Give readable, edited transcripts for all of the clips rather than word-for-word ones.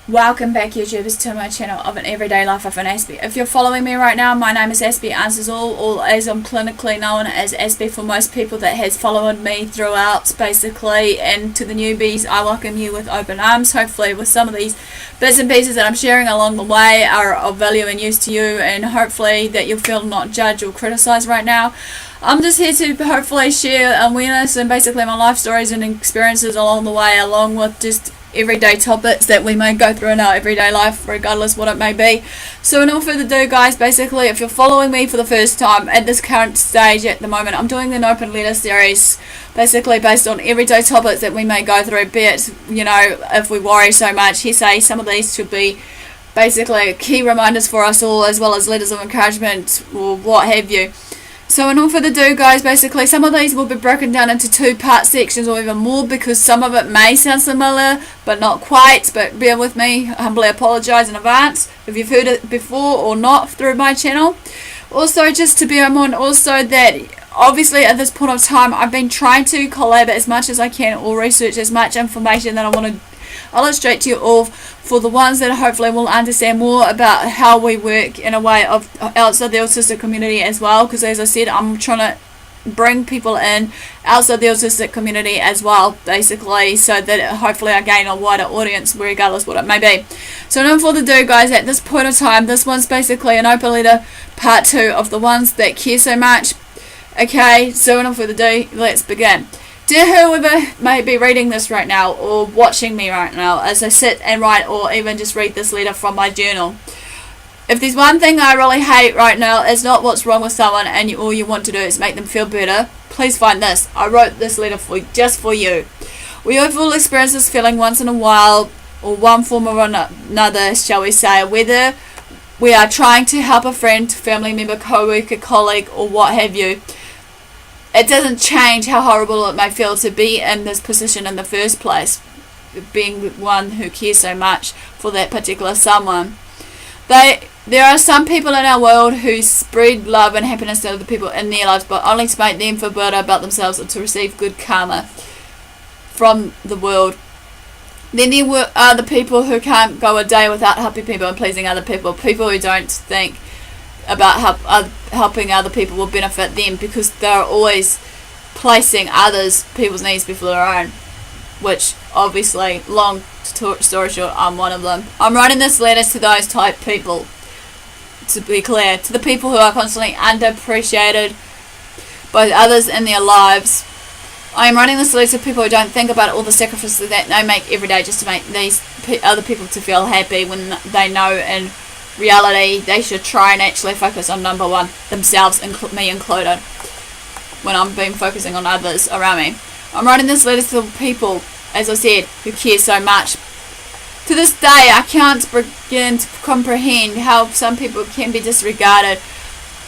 Welcome back, YouTubers, to my channel of an everyday life of an Aspie. If you're following me right now, my name is AspieAnswersAll, or as I'm clinically known as Aspie for most people that has followed me throughout, basically. And to the newbies, I welcome you with open arms. Hopefully with some of these bits and pieces that I'm sharing along the way are of value and use to you, and hopefully that you'll feel not judged or criticised right now. I'm just here to hopefully share awareness and basically my life stories and experiences along the way, along with just everyday topics that we may go through in our everyday life, regardless what it may be. So without further ado, guys, basically if you're following me for the first time at this current stage at the moment, I'm doing an open letter series basically based on everyday topics that we may go through, be it, if we worry so much. He say some of these should be basically key reminders for us all, as well as letters of encouragement or what have you. So without further ado, guys, basically some of these will be broken down into two-part sections or even more, because some of it may sound similar but not quite, but bear with me. I humbly apologise in advance if you've heard it before or not through my channel. Also, just to bear in mind also that obviously at this point of time I've been trying to collab as much as I can or research as much information that I want to illustrate to you all, for the ones that hopefully will understand more about how we work in a way of outside the autistic community as well, because as I said, I'm trying to bring people in outside the autistic community as well, basically, so that hopefully I gain a wider audience regardless what it may be. So no further ado, guys, at this point of time, this one's basically an open letter part 2 of the ones that care so much. Okay, so no further ado, let's begin. Dear whoever may be reading this right now or watching me right now as I sit and write or even just read this letter from my journal, if there's one thing I really hate right now, it's not what's wrong with someone and all you want to do is make them feel better. Please find this. I wrote this letter just for you. We all experience this feeling once in a while, or one form or another, shall we say, whether we are trying to help a friend, family member, co-worker, colleague, or what have you. It doesn't change how horrible it may feel to be in this position in the first place, being one who cares so much for that particular someone. There are some people in our world who spread love and happiness to other people in their lives, but only to make them feel better about themselves and to receive good karma from the world. Then there are the people who can't go a day without helping people and pleasing other people, people who don't think about helping other people will benefit them, because they're always placing people's needs before their own, which obviously, long story short, I'm one of them. I'm writing this letter to those type people, to be clear, to the people who are constantly underappreciated by others in their lives. I am writing this letter to people who don't think about all the sacrifices that they make every day just to make these other people to feel happy, when they know in reality they should try and actually focus on number one, themselves, me included, when I've been focusing on others around me. I'm writing this letter to the people, as I said, who care so much. To this day, I can't begin to comprehend how some people can be disregarded.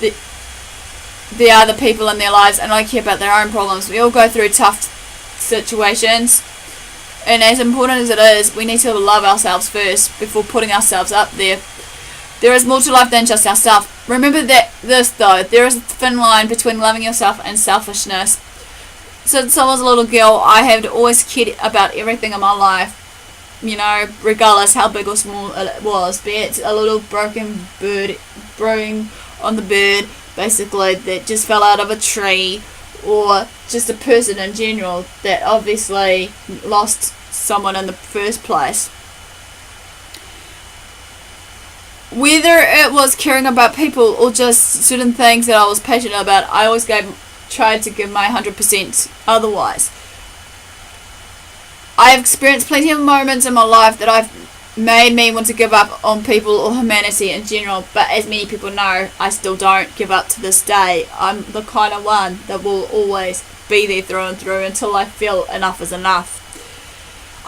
They are the people in their lives and don't care about their own problems. We all go through tough situations, and as important as it is, we need to love ourselves first before putting ourselves up there. There is more to life than just ourselves. Remember this though, there is a thin line between loving yourself and selfishness. Since I was a little girl, I have always cared about everything in my life, regardless how big or small it was, be it a little broken bird, brewing on the bird, basically, that just fell out of a tree, or just a person in general that obviously lost someone in the first place. Whether it was caring about people or just certain things that I was passionate about, I always tried to give my 100% otherwise. I have experienced plenty of moments in my life that I've made me want to give up on people or humanity in general, but as many people know, I still don't give up to this day. I'm the kind of one that will always be there through and through until I feel enough is enough.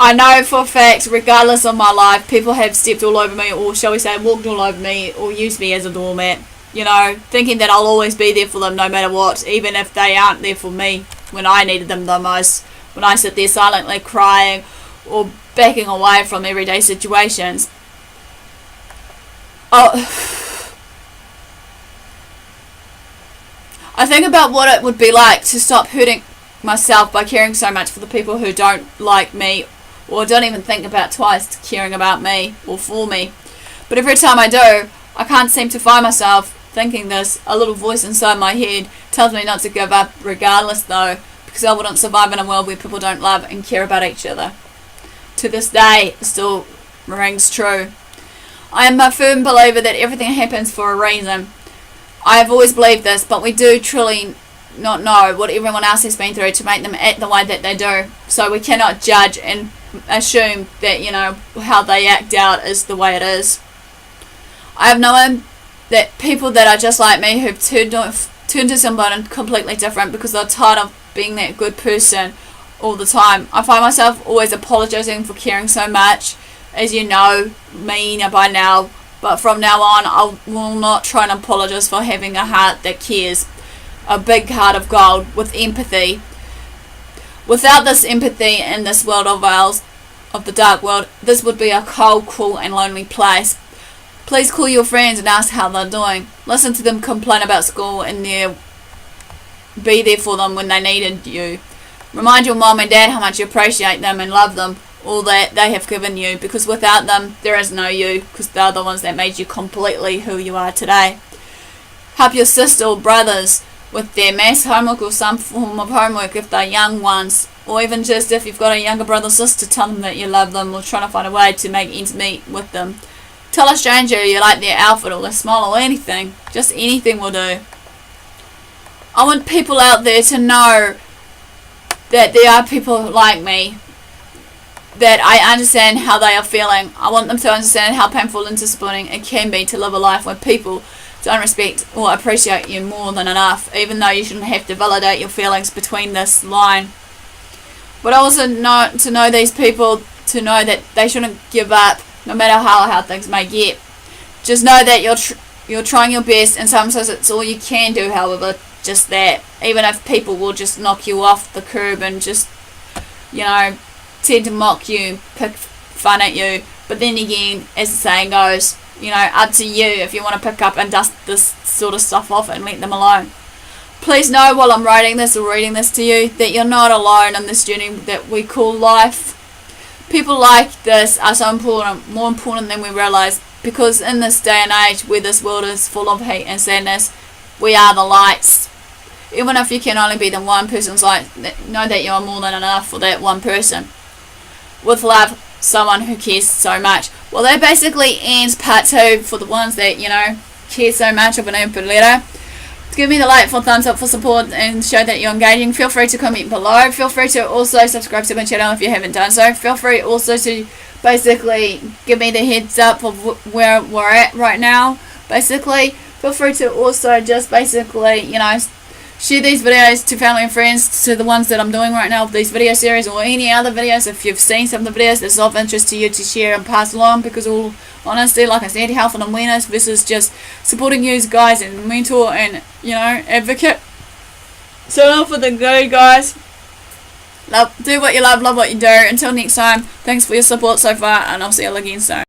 I know for a fact, regardless of my life, people have stepped all over me, or shall we say walked all over me, or used me as a doormat, thinking that I'll always be there for them no matter what, even if they aren't there for me when I needed them the most, when I sit there silently crying or backing away from everyday situations. I think about what it would be like to stop hurting myself by caring so much for the people who don't like me or don't even think about twice caring about me or for me. But every time I do, I can't seem to find myself thinking this. A little voice inside my head tells me not to give up regardless though, because I wouldn't survive in a world where people don't love and care about each other. To this day, it still rings true. I am a firm believer that everything happens for a reason. I have always believed this, but we do truly not know what everyone else has been through to make them act the way that they do. So we cannot judge and assume that, how they act out is the way it is. I have known that people that are just like me who've turned to someone completely different because they're tired of being that good person all the time. I find myself always apologising for caring so much, as you know me by now, but from now on I will not try and apologise for having a heart that cares, a big heart of gold with empathy. Without this empathy in this world of ours, of the dark world, this would be a cold, cruel and lonely place. Please call your friends and ask how they're doing. Listen to them complain about school and be there for them when they needed you. Remind your mom and dad how much you appreciate them and love them, all that they have given you, because without them there is no you, because they're the ones that made you completely who you are today. Help your sister or brothers with their maths homework or some form of homework if they're young ones, or even just if you've got a younger brother or sister, tell them that you love them or trying to find a way to make ends meet with them. Tell a stranger you like their outfit or their smile or anything. Just anything will do. I want people out there to know that there are people like me, that I understand how they are feeling. I want them to understand how painful and disappointing it can be to live a life where people don't respect or appreciate you more than enough, even though you shouldn't have to validate your feelings between this line. But I also know these people, to know that they shouldn't give up no matter how hard things may get. Just know that you're trying your best, and sometimes it's all you can do, however, just that. Even if people will just knock you off the curb and just, tend to mock you, pick fun at you. But then again, as the saying goes, up to you if you want to pick up and dust this sort of stuff off and let them alone. Please know while I'm writing this or reading this to you that you're not alone in this journey that we call life. People like this are so important, more important than we realise, because in this day and age where this world is full of hate and sadness, we are the lights. Even if you can only be the one person's light, know that you are more than enough for that one person. With love, someone who cares so much. Well, that basically ends part 2 for the ones that, care so much of an open letter. Give me the like for thumbs up for support and show that you're engaging. Feel free to comment below. Feel free to also subscribe to my channel if you haven't done so. Feel free also to basically give me the heads up of where we're at right now. Basically, feel free to also just basically, share these videos to family and friends, to the ones that I'm doing right now, these video series or any other videos. If you've seen some of the videos that's of interest to you, to share and pass along, because all honesty, like I said, health and awareness, this is just supporting you guys and mentor and, advocate. So enough for the go, guys. Do what you love what you do. Until next time, thanks for your support so far, and I'll see you again soon.